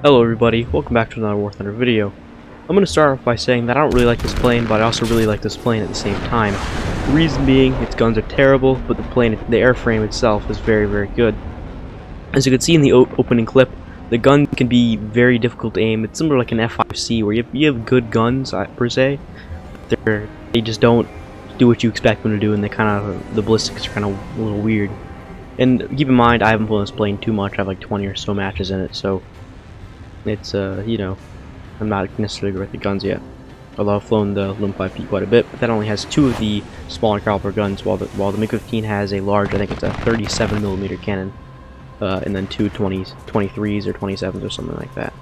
Hello everybody, welcome back to another War Thunder video. I'm going to start off by saying that I don't really like this plane, but I also really like this plane at the same time. The reason being, its guns are terrible, but the airframe itself is very, very good. As you can see in the opening clip, the gun can be very difficult to aim. It's similar like an F5C, where you have good guns, per se. They just don't do what you expect them to do, and the ballistics are kind of a little weird. And keep in mind, I haven't flown this plane too much. I have like 20 or so matches in it, so it's you know, I'm not necessarily good at the guns yet. Although I've flown the LM-5P quite a bit, but that only has two of the smaller caliber guns, while the MiG-15 has a large, I think it's a 37mm cannon, and then two 23s or 27s or something like that.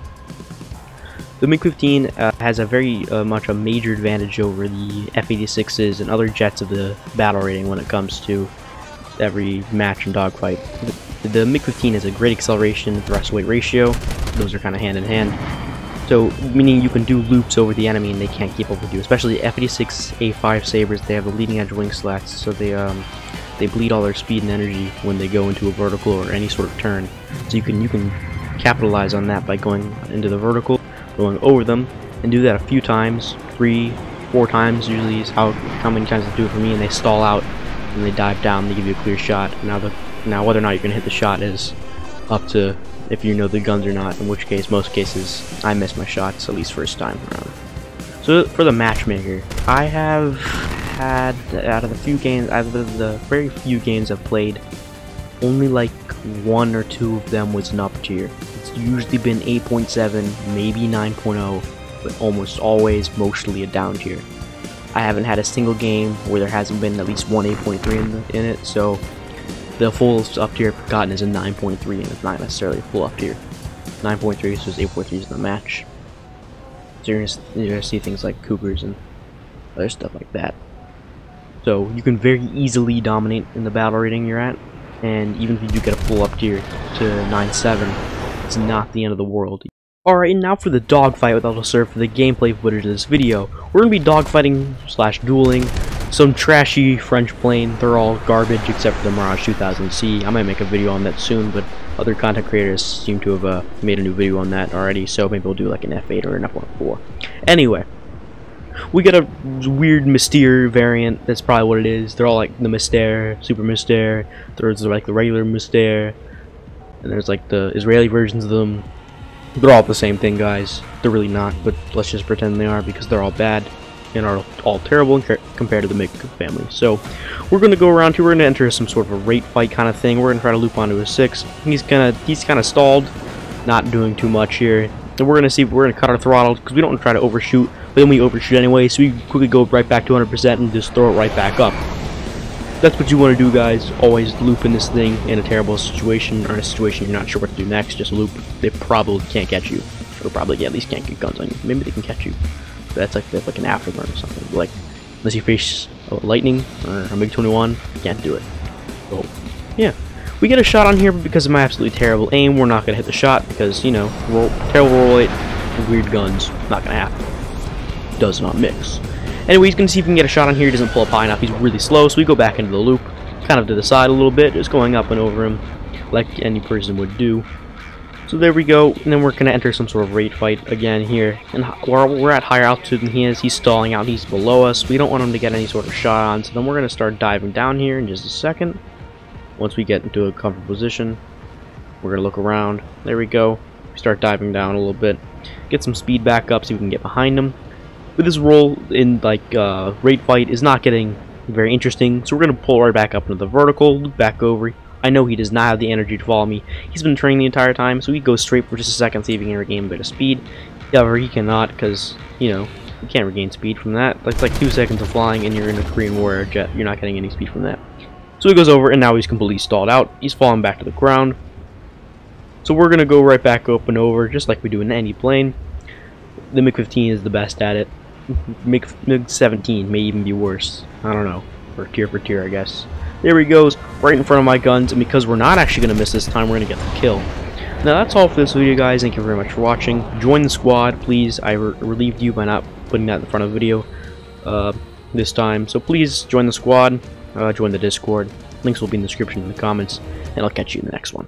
The MiG-15 has a very much a major advantage over the F-86s and other jets of the battle rating when it comes to every match and dogfight. The MiG-15 has a great acceleration thrust-weight ratio. Those are kind of hand in hand. So, meaning you can do loops over the enemy and they can't keep up with you. Especially F-86 A5 Sabres, they have the leading edge wing slats, so they bleed all their speed and energy when they go into a vertical or any sort of turn. So you can capitalize on that by going into the vertical, going over them, and do that a few times, 3-4 times usually is how many times they do it for me, and they stall out and they dive down. They give you a clear shot. Now whether or not you're gonna hit the shot is up to if you know the guns or not, in which case, most cases, I miss my shots, at least first time around. So for the matchmaker, I have had, out of the very few games I've played, only like 1 or 2 of them was an up tier. It's usually been 8.7, maybe 9.0, but almost always mostly a down tier. I haven't had a single game where there hasn't been at least one 8.3 in it, so the full up tier I've gotten is a 9.3, and it's not necessarily a full up tier. 9.3 is just 8.3s in the match. So you're gonna see things like Cougars and other stuff like that. So you can very easily dominate in the battle rating you're at, and even if you do get a full up tier to 9.7, it's not the end of the world. Alright, and now for the dogfight that will serve for the gameplay footage of this video. We're going to be dogfighting / dueling some trashy French plane. They're all garbage except for the Mirage 2000C. I might make a video on that soon, but other content creators seem to have made a new video on that already, so maybe we'll do like an F8 or an F1.4. Anyway, we got a weird Mystère variant. That's probably what it is. They're all like the Mystère, Super Mystère. There's like the regular Mystère, and there's like the Israeli versions of them. They're all the same thing, guys. They're really not, but let's just pretend they are, because they're all bad and are all terrible compared to the MiG family. So we're going to go around here. We're going to enter some sort of a rate fight kind of thing. We're going to try to loop onto a 6. He's kind of stalled, not doing too much here. And we're going to cut our throttle because we don't want to try to overshoot, but then we overshoot anyway, so we quickly go right back to 100% and just throw it right back up. That's what you want to do, guys. Always loop in this thing in a terrible situation, or in a situation you're not sure what to do next. Just loop. They probably can't catch you, or probably at least can't get guns on you. Maybe they can catch you. But that's like an afterburn or something. Like, unless you face lightning or a MiG-21, you can't do it. So yeah, we get a shot on here, but because of my absolutely terrible aim, we're not gonna hit the shot because, you know, terrible roll rate, weird guns, not gonna happen. Does not mix. Anyway, he's going to see if we can get a shot on here. He doesn't pull up high enough. He's really slow, so we go back into the loop, kind of to the side a little bit, just going up and over him, like any person would do. So there we go, and then we're going to enter some sort of rate fight again here. And we're at higher altitude than he is. He's stalling out. He's below us. We don't want him to get any sort of shot on, so then we're going to start diving down here in just a second. Once we get into a comfortable position, we're going to look around. There we go. We start diving down a little bit. Get some speed back up so we can get behind him. But this roll in like rate fight is not getting very interesting, so we're going to pull right back up into the vertical, loop back over. I know he does not have the energy to follow me. He's been training the entire time, so he goes straight for just a second, see if he can regain a bit of speed. However, he cannot, because, you know, you can't regain speed from that. That's like 2 seconds of flying, and you're in a Korean Warrior jet. You're not getting any speed from that. So he goes over, and now he's completely stalled out. He's falling back to the ground. So we're going to go right back up and over, just like we do in any plane. The MiG-15 is the best at it. MiG-17 may even be worse. I don't know. Or tier for tier, I guess. There he goes, right in front of my guns, and because we're not actually going to miss this time, we're going to get the kill. Now, that's all for this video, guys. Thank you very much for watching. Join the squad, please. I relieved you by not putting that in front of the video this time. So please join the squad, join the Discord. Links will be in the description in the comments, and I'll catch you in the next one.